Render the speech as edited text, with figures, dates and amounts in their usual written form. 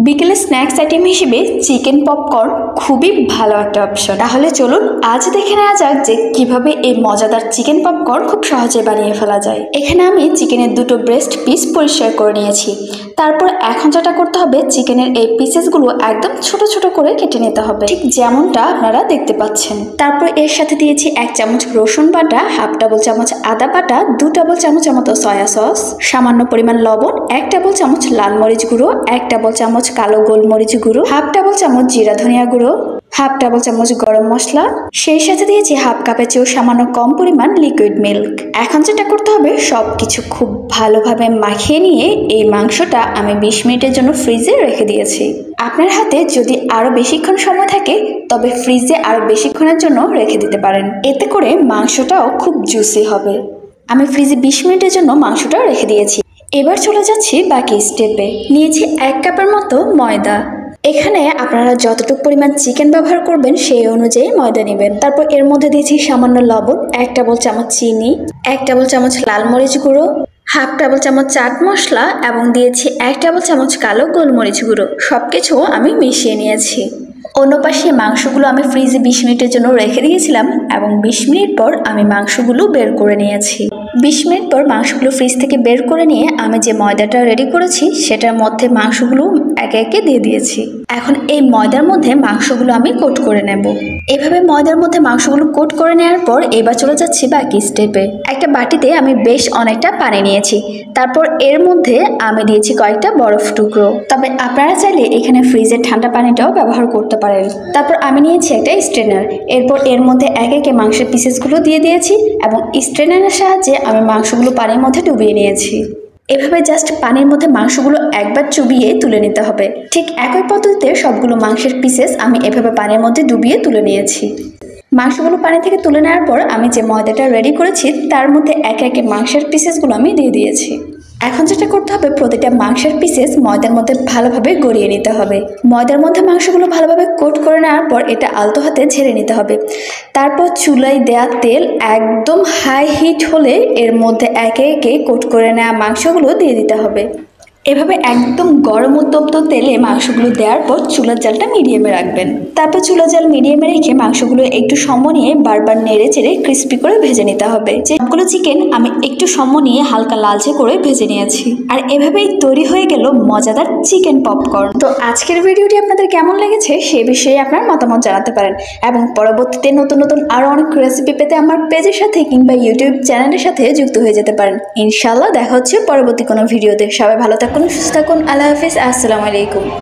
বিকেলে snacks item হিসেবে chicken popcorn খুবই ভালো একটা অপশন। তাহলে চলুন আজ দেখে নেওয়া যাক যে কিভাবে এই মজাদার চিকেন পপকর্ন খুব সহজে বানিয়ে ফেলা যায়। এখানে আমি চিকেনের দুটো ব্রেস্ট পিস পরিষ্কার করে নিয়েছি। তারপর এখন যেটা করতে হবে, চিকেনের এই পিসেসগুলো একদম ছোট ছোট করে কেটে নিতে হবে, ঠিক যেমনটা আপনারা দেখতে পাচ্ছেন। তারপর এর সাথে দিয়েছি 1 চামচ রসুন বাটা, হাফ টেবিল চামচ আদা বাটা, 2 টেবিল চামচের মতো সয়া সস, সামান্য পরিমাণ লবণ, 1 টেবিল চামচ লাল মরিচ গুঁড়ো, 1 টেবিল চামচ কালো গোলমরিচ গুঁড়ো, হাফ টেবিল চামচ জিরা ধনিয়া গুঁড়ো, হাফ টেবিল চামচ গরম মশলা, সেই সাথে দিয়েছি হাফ কাপের চেয়েও সামান্য কম পরিমাণ লিকুইড মিল্ক। এখন যেটা করতে হবে, সবকিছু খুব ভালোভাবে মাখিয়ে নিয়ে এই মাংসটা আমি 20 মিনিটের জন্য ফ্রিজে রেখে দিয়েছি। আপনার হাতে যদি আরো বেশিক্ষণ সময় থাকে তবে ফ্রিজে আরো বেশিক্ষণের জন্য রেখে দিতে পারেন, এতে করে মাংসটাও খুব জুসি হবে। আমি ফ্রিজে 20 মিনিটের জন্য মাংসটাও রেখে দিয়েছি। এবার চলে যাচ্ছি বাকি স্টেপে। নিয়েছি 1 কাপের মতো ময়দা। এখানে আপনারা যতটুকু পরিমাণ চিকেন ব্যবহার করবেন সেই অনুযায়ী ময়দা নেবেন। তারপর এর মধ্যে দিয়েছি সামান্য লবণ, 1 টেবিল চামচ চিনি, 1 টেবিল চামচ লাল মরিচ গুঁড়ো, হাফ টেবিল চামচ চাট মশলা এবং দিয়েছি 1 টেবিল চামচ কালো গোলমরিচ গুঁড়ো। সবকিছু আমি মিশিয়ে নিয়েছি। অন্য পাশে মাংসগুলো আমি ফ্রিজে 20 মিনিটের জন্য রেখে দিয়েছিলাম এবং 20 মিনিট পর আমি মাংসগুলো বের করে নিয়েছি। 20 মিনিট পর মাংসগুলো ফ্রিজ থেকে বের করে নিয়ে আমি যে ময়দাটা রেডি করেছি সেটার মধ্যে মাংসগুলো একে একে দিয়ে দিয়েছি। এখন এই ময়দার মধ্যে মাংসগুলো আমি কোট করে নেব। এভাবে ময়দার মধ্যে মাংসগুলো কোট করে নেওয়ার পর এবার চলে যাচ্ছি বাকি স্টেপে। একটা বাটিতে আমি বেশ অনেকটা পানি নিয়েছি। তারপর এর মধ্যে আমি দিয়েছি কয়েকটা বরফ টুকরো, তবে আপনারা চাইলে এখানে ফ্রিজের ঠান্ডা পানিটাও ব্যবহার করতে পারেন। তারপর আমি নিয়েছি একটা স্ট্রেনার। এরপর এর মধ্যে একে একে মাংসের পিসেসগুলো দিয়ে দিয়েছি এবং স্ট্রেনারের সাহায্যে আমি মাংসগুলো পানির মধ্যে ডুবিয়ে নিয়েছি। এভাবে জাস্ট পানির মধ্যে মাংসগুলো একবার চুবিয়ে তুলে নিতে হবে। ঠিক একই পদ্ধতিতে সবগুলো মাংসের পিসেস আমি এভাবে পানির মধ্যে ডুবিয়ে তুলে নিয়েছি। মাংসগুলো পানি থেকে তুলে নেওয়ার পর আমি যে ময়দাটা রেডি করেছি তার মধ্যে একে একে মাংসের পিসেসগুলো আমি দিয়ে দিয়েছি। এখন যেটা করতে হবে, প্রতিটা মাংসের পিসেস ময়দার মধ্যে ভালোভাবে গড়িয়ে নিতে হবে। ময়দার মধ্যে মাংসগুলো ভালোভাবে কোট করে নেওয়ার পর এটা আলতো হাতে ঝেড়ে নিতে হবে। তারপর চুলায় দেওয়া তেল একদম হাই হিট হলে এর মধ্যে একে একে কোট করে নেওয়া মাংসগুলো দিয়ে দিতে হবে। এভাবে একদম গরম উত্তপ্ত তেলে মাংসগুলো দেওয়ার পর চুলার জালটা মিডিয়ামে রাখবেন। তারপর চুলার জাল মিডিয়ামে রেখে মাংসগুলো একটু সময় নিয়ে বারবার নেড়ে চেড়ে ক্রিস্পি করে ভেজে নিতে হবে। সবগুলো চিকেন আমি একটু সময় নিয়ে হালকা লালচে করে ভেজে নিয়েছি। আর এভাবেই তৈরি হয়ে গেল মজাদার চিকেন পপকর্ন। তো আজকের ভিডিওটি আপনাদের কেমন লেগেছে সে বিষয়ে আপনার মতামত জানাতে পারেন এবং পরবর্তীতে নতুন নতুন আরো অনেক রেসিপি পেতে আমার পেজের সাথে কিংবা ইউটিউব চ্যানেলের সাথে যুক্ত হয়ে যেতে পারেন। ইনশাআল্লাহ দেখা হচ্ছে পরবর্তী কোনো ভিডিওতে। সবাই ভালো থাকুন, সুস্থ থাকুন। আল্লাহ হাফিজ। আসসালামু আলাইকুম।